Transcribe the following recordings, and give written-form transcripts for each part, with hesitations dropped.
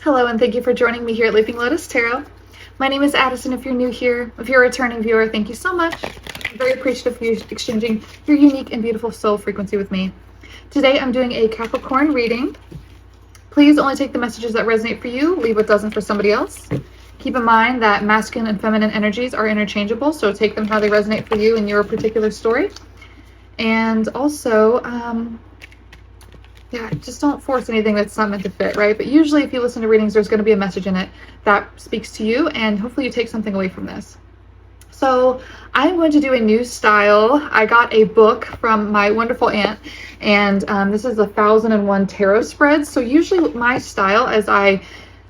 Hello, and thank you for joining me here at Leaping Lotus Tarot. My name is Addison. If you're new here, if you're a returning viewer, thank you so much. I'm very appreciative of you exchanging your unique and beautiful soul frequency with me. Today, I'm doing a Capricorn reading. Please only take the messages that resonate for you. Leave what doesn't for somebody else. Keep in mind that masculine and feminine energies are interchangeable, so take them how they resonate for you in your particular story. And also, yeah, just don't force anything that's not meant to fit, right? But usually if you listen to readings, there's going to be a message in it that speaks to you, and hopefully you take something away from this. So I'm going to do a new style. I got a book from my wonderful aunt, and this is 1001 tarot spreads. So usually my style, as I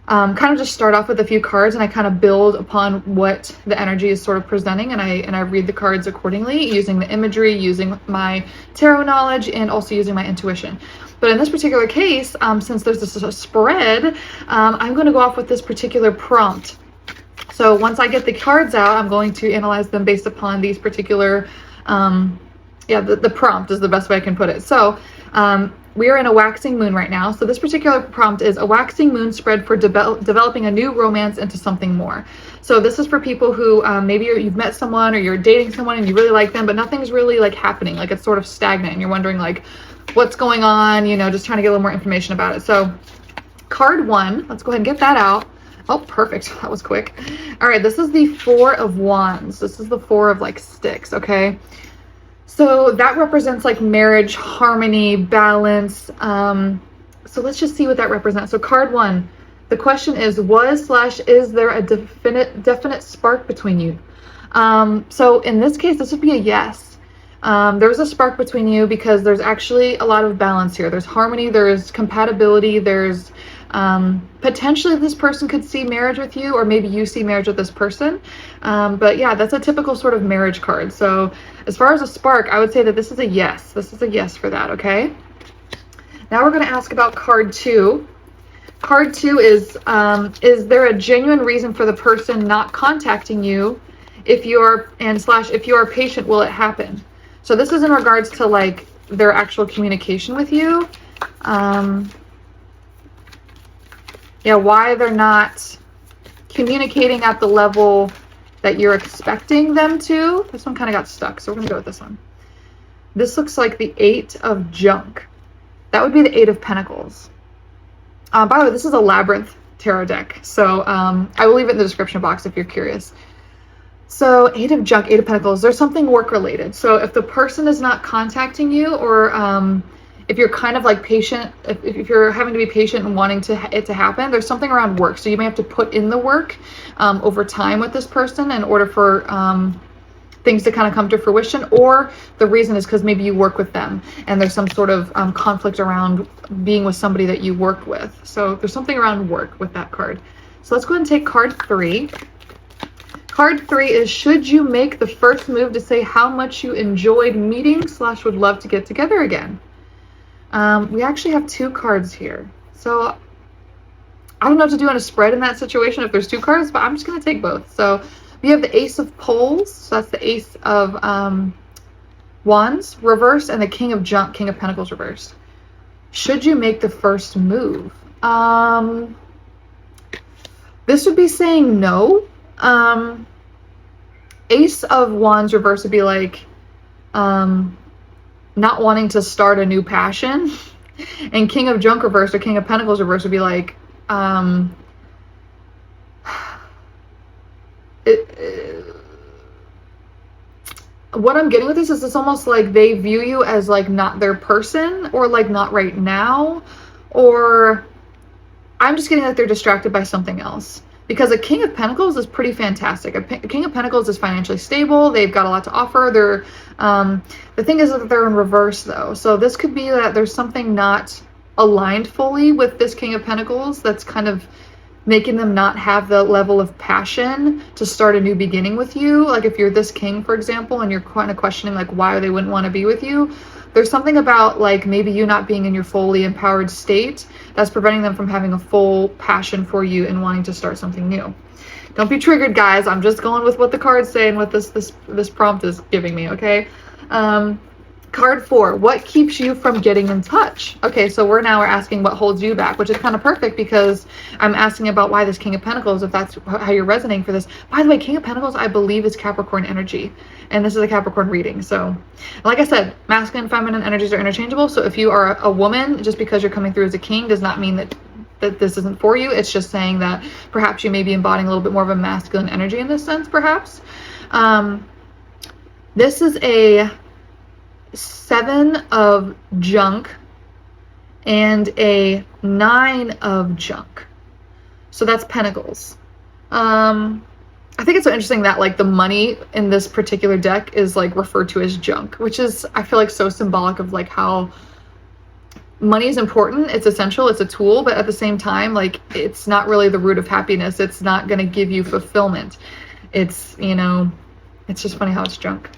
kind of just start off with a few cards and I kind of build upon what the energy is sort of presenting, and I read the cards accordingly, using the imagery, using my tarot knowledge, and also using my intuition. But in this particular case, since there's this spread, I'm going to go off with this particular prompt. So once I get the cards out, I'm going to analyze them based upon these particular, the prompt is the best way I can put it. So we are in a waxing moon right now. So this particular prompt is a waxing moon spread for developing a new romance into something more. So this is for people who maybe you've met someone or you're dating someone and you really like them, but nothing's really like happening. Like it's sort of stagnant and you're wondering like, what's going on, just trying to get a little more information about it. So card 1, let's go ahead and get that out. Oh, perfect. That was quick. All right, this is the 4 of Wands. This is the 4 of like sticks, okay? So that represents like marriage, harmony, balance. So let's just see what that represents. So card 1, the question is, is there a definite spark between you? So in this case, this would be a yes. There's a spark between you because there's actually a lot of balance here. There's harmony, there's compatibility, there's potentially this person could see marriage with you, or maybe you see marriage with this person. But yeah, that's a typical sort of marriage card. So as far as a spark, I would say that this is a yes. This is a yes for that, okay? Now we're going to ask about card 2. Card 2 is there a genuine reason for the person not contacting you? If you are patient, will it happen? So this is in regards to like their actual communication with you. Why they're not communicating at the level that you're expecting them to. This one kind of got stuck, so we're gonna go with this one. This looks like the 8 of junk. That would be the 8 of Pentacles. By the way, this is a Labyrinth tarot deck, so I will leave it in the description box if you're curious. So 8 of junk, 8 of Pentacles, there's something work related. So if the person is not contacting you, or if you're kind of like patient, if you're having to be patient and wanting it to happen, there's something around work. So you may have to put in the work over time with this person in order for things to kind of come to fruition. Or the reason is because maybe you work with them and there's some sort of conflict around being with somebody that you work with. So there's something around work with that card. So let's go ahead and take card 3. Card 3 is, should you make the first move to say how much you enjoyed meeting / would love to get together again? We actually have 2 cards here. So I don't know what to do on a spread in that situation if there's 2 cards, but I'm just going to take both. So we have the Ace of Poles. So that's the Ace of Wands reversed, and the King of Junk, King of Pentacles reversed. Should you make the first move? This would be saying no. Ace of Wands reverse would be like not wanting to start a new passion, and King of Junk reverse or King of Pentacles reverse would be like what I'm getting with this is it's almost like they view you as like not their person, or like not right now, or I'm just getting that they're distracted by something else. Because a King of Pentacles is pretty fantastic. A King of Pentacles is financially stable. They've got a lot to offer. They're the thing is that they're in reverse though. So this could be that there's something not aligned fully with this King of Pentacles that's kind of making them not have the level of passion to start a new beginning with you. Like if you're this king, for example, and you're kind of questioning like why they wouldn't want to be with you, there's something about like maybe you not being in your fully empowered state that's preventing them from having a full passion for you and wanting to start something new. Don't be triggered, guys. I'm just going with what the cards say and what this prompt is giving me, okay? Card 4, what keeps you from getting in touch? Okay, so we're asking what holds you back, which is kind of perfect because I'm asking about why this King of Pentacles, if that's how you're resonating for this. By the way, King of Pentacles, I believe, is Capricorn energy, and this is a Capricorn reading. So, like I said, masculine and feminine energies are interchangeable. So if you are a woman, just because you're coming through as a king does not mean that this isn't for you. It's just saying that perhaps you may be embodying a little bit more of a masculine energy in this sense, perhaps. This is a 7 of junk and a 9 of junk. So that's pentacles. I think it's so interesting that like the money in this particular deck is like referred to as junk, which is, I feel like, so symbolic of like how money is important. It's essential. It's a tool, but at the same time, like, it's not really the root of happiness. It's not going to give you fulfillment. It's, you know, it's just funny how it's junk.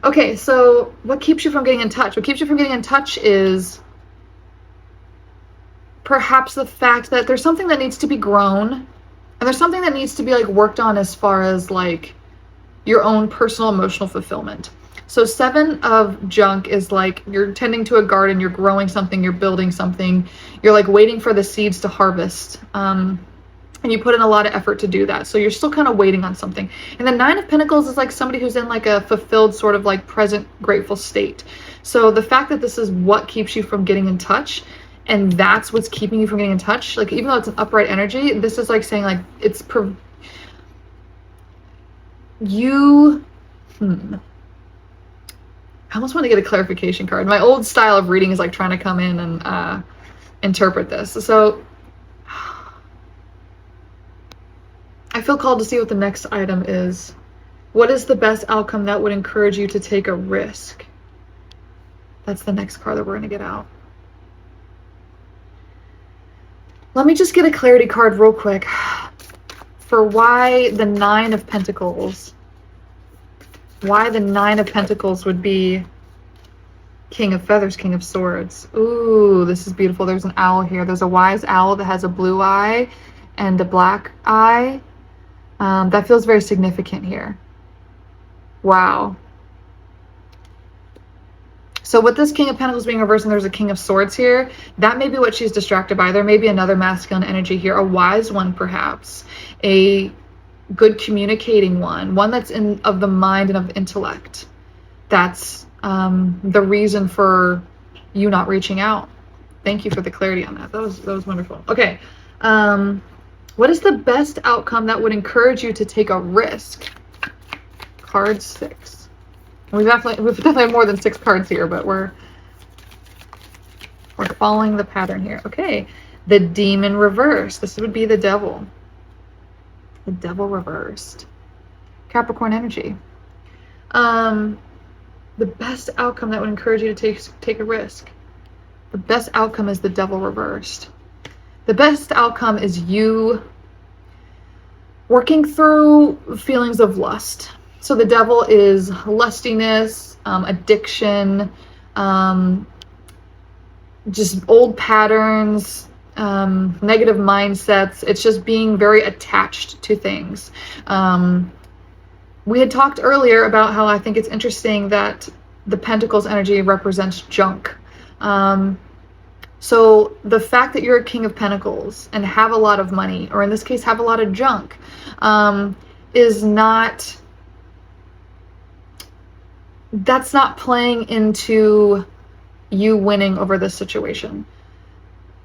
Okay, so what keeps you from getting in touch? What keeps you from getting in touch is perhaps the fact that there's something that needs to be grown, and there's something that needs to be like worked on as far as like your own personal emotional fulfillment. So 7 of junk is like you're tending to a garden, you're growing something, you're building something, you're like waiting for the seeds to harvest. And you put in a lot of effort to do that. So you're still kind of waiting on something. And the 9 of Pentacles is like somebody who's in like a fulfilled sort of like present grateful state. So the fact that this is what keeps you from getting in touch, and that's what's keeping you from getting in touch, like even though it's an upright energy, this is like saying like it's I almost want to get a clarification card. My old style of reading is like trying to come in and interpret this. So I feel called to see what the next item is. What is the best outcome that would encourage you to take a risk? That's the next card that we're going to get out. Let me just get a clarity card real quick for why the 9 of Pentacles. Why the 9 of Pentacles would be King of Feathers, King of Swords. Ooh, this is beautiful. There's an owl here. There's a wise owl that has a blue eye and a black eye. That feels very significant here. Wow. So with this King of Pentacles being reversed and there's a King of Swords here, that may be what she's distracted by. There may be another masculine energy here, a wise one perhaps, a good communicating one that's of the mind and of intellect. That's the reason for you not reaching out. Thank you for the clarity on that. That was wonderful. Okay. What is the best outcome that would encourage you to take a risk? Card 6. We've definitely have more than 6 cards here, but we're following the pattern here. Okay. The Demon reversed. This would be the Devil. The Devil reversed. Capricorn energy. The best outcome that would encourage you to take a risk. The best outcome is the Devil reversed. The best outcome is you working through feelings of lust. So the Devil is lustiness, addiction, just old patterns, negative mindsets. It's just being very attached to things. We had talked earlier about how I think it's interesting that the Pentacles energy represents junk. So the fact that you're a King of Pentacles and have a lot of money, or in this case have a lot of junk, is not, that's not playing into you winning over this situation.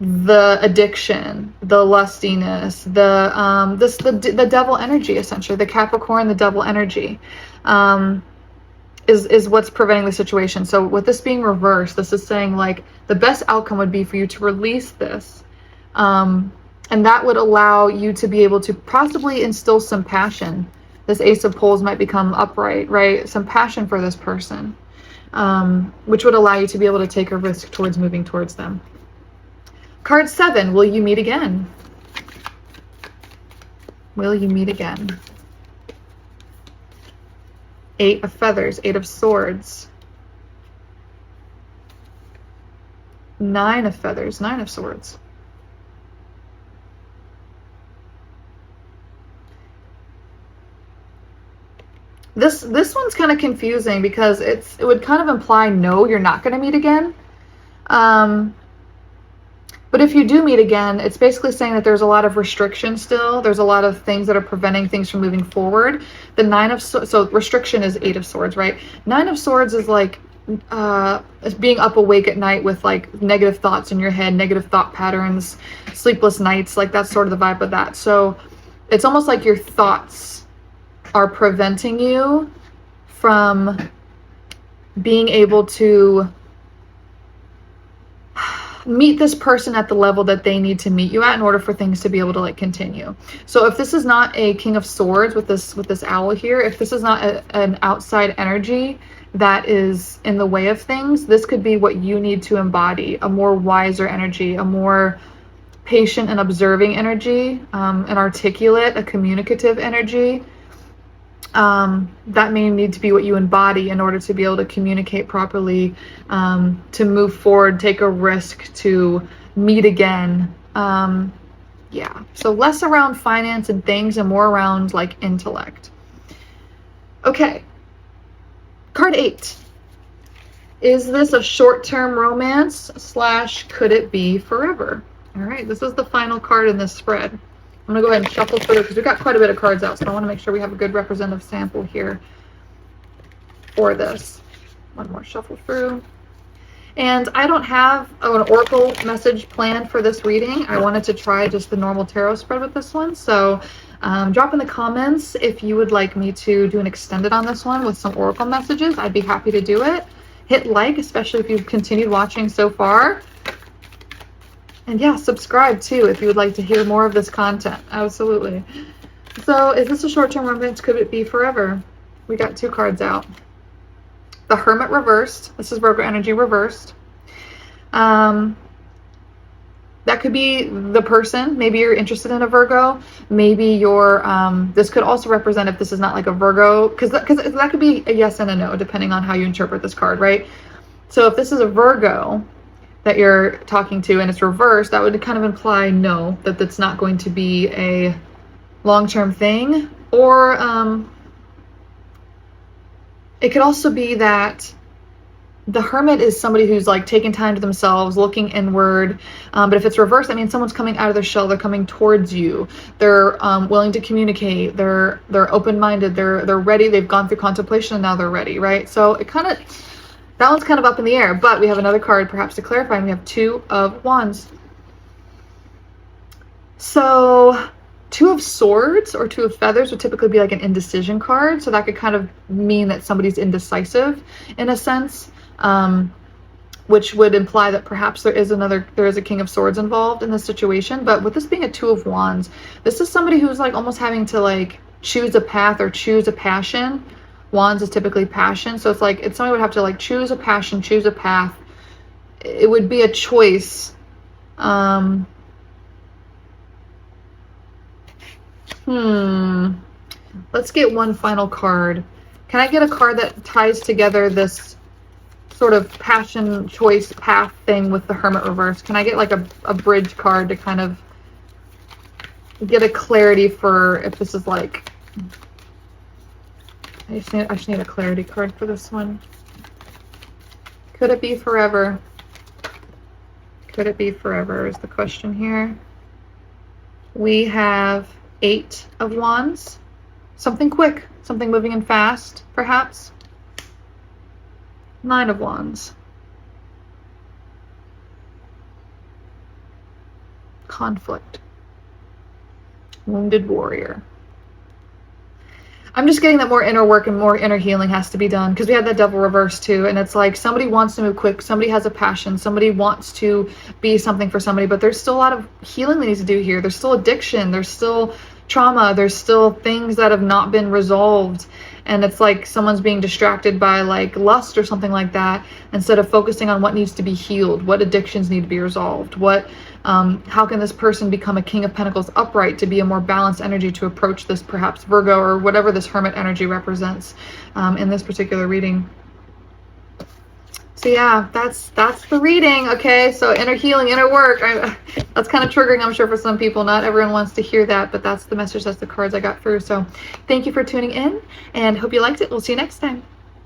The addiction, the lustiness, the devil energy, essentially the Capricorn, the devil energy, is what's preventing the situation. So with this being reversed, this is saying like the best outcome would be for you to release this, and that would allow you to be able to possibly instill some passion. This Ace of Pentacles might become upright, right? Some passion for this person, which would allow you to be able to take a risk towards moving towards them. Card 7, will you meet again? Will you meet again? 8 of Feathers, 8 of Swords. 9 of Feathers, 9 of Swords. This one's kind of confusing because it would kind of imply no, you're not going to meet again. But if you do meet again, it's basically saying that there's a lot of restriction still. There's a lot of things that are preventing things from moving forward. The Nine of Swords, so restriction is Eight of Swords, right? Nine of Swords is like being up awake at night with like negative thoughts in your head, negative thought patterns, sleepless nights, like that's sort of the vibe of that. So it's almost like your thoughts are preventing you from being able to meet this person at the level that they need to meet you at in order for things to be able to like continue. So if this is not a King of Swords with this owl here, if this is not an outside energy that is in the way of things, this could be what you need to embody, a more wiser energy, a more patient and observing energy, an articulate, a communicative energy. That may need to be what you embody in order to be able to communicate properly, to move forward, take a risk, to meet again. Yeah, so less around finance and things and more around like intellect. Okay, card 8. Is this a short-term romance / could it be forever? All right, this is the final card in this spread. I'm going to go ahead and shuffle through because we've got quite a bit of cards out, so I want to make sure we have a good representative sample here for this. One more shuffle through. And I don't have an oracle message planned for this reading. I wanted to try just the normal tarot spread with this one. So drop in the comments if you would like me to do an extended on this one with some oracle messages. I'd be happy to do it. Hit like, especially if you've continued watching so far. And yeah, subscribe too if you would like to hear more of this content. Absolutely. So is this a short-term romance? Could it be forever? We got 2 cards out. The Hermit reversed. This is Virgo energy reversed. That could be the person. Maybe you're interested in a Virgo. Maybe you're, this could also represent, if this is not like a Virgo, because that could be a yes and a no, depending on how you interpret this card, right? So if this is a Virgo that you're talking to and it's reversed, that would kind of imply no, that that's not going to be a long-term thing. Or it could also be that the Hermit is somebody who's like taking time to themselves, looking inward. But if it's reversed, I mean, someone's coming out of their shell, they're coming towards you, they're willing to communicate, they're open-minded, they're ready, they've gone through contemplation and now they're ready, right? So it kind of, that one's kind of up in the air, but we have another card perhaps to clarify, and we have 2 of Wands. So 2 of Swords or 2 of Feathers would typically be like an indecision card. So that could kind of mean that somebody's indecisive in a sense, which would imply that perhaps there is a King of Swords involved in this situation. But with this being a 2 of Wands, this is somebody who's like almost having to like choose a path or choose a passion. Wands is typically passion, so it's like somebody would have to like choose a passion, choose a path. It would be a choice. Let's get one final card. Can I get a card that ties together this sort of passion, choice, path thing with the Hermit reverse? Can I get like a bridge card to kind of get a clarity for if this is like... I just need a clarity card for this one. Could it be forever? Could it be forever is the question here. We have 8 of Wands. Something quick, something moving in fast, perhaps. 9 of Wands. Conflict. Wounded warrior. I'm just getting that more inner work and more inner healing has to be done, because we had that Devil reverse too, and it's like somebody wants to move quick, somebody has a passion, somebody wants to be something for somebody, but there's still a lot of healing that needs to do here. There's still addiction, there's still trauma, there's still things that have not been resolved, and it's like someone's being distracted by like lust or something like that instead of focusing on what needs to be healed, what addictions need to be resolved, how can this person become a King of Pentacles upright to be a more balanced energy to approach this perhaps Virgo or whatever this Hermit energy represents in this particular reading. So yeah, that's the reading. Okay, so inner healing, inner work. That's kind of triggering, I'm sure, for some people. Not everyone wants to hear that, but that's the message, that's the cards I got through. So thank you for tuning in, and hope you liked it. We'll see you next time.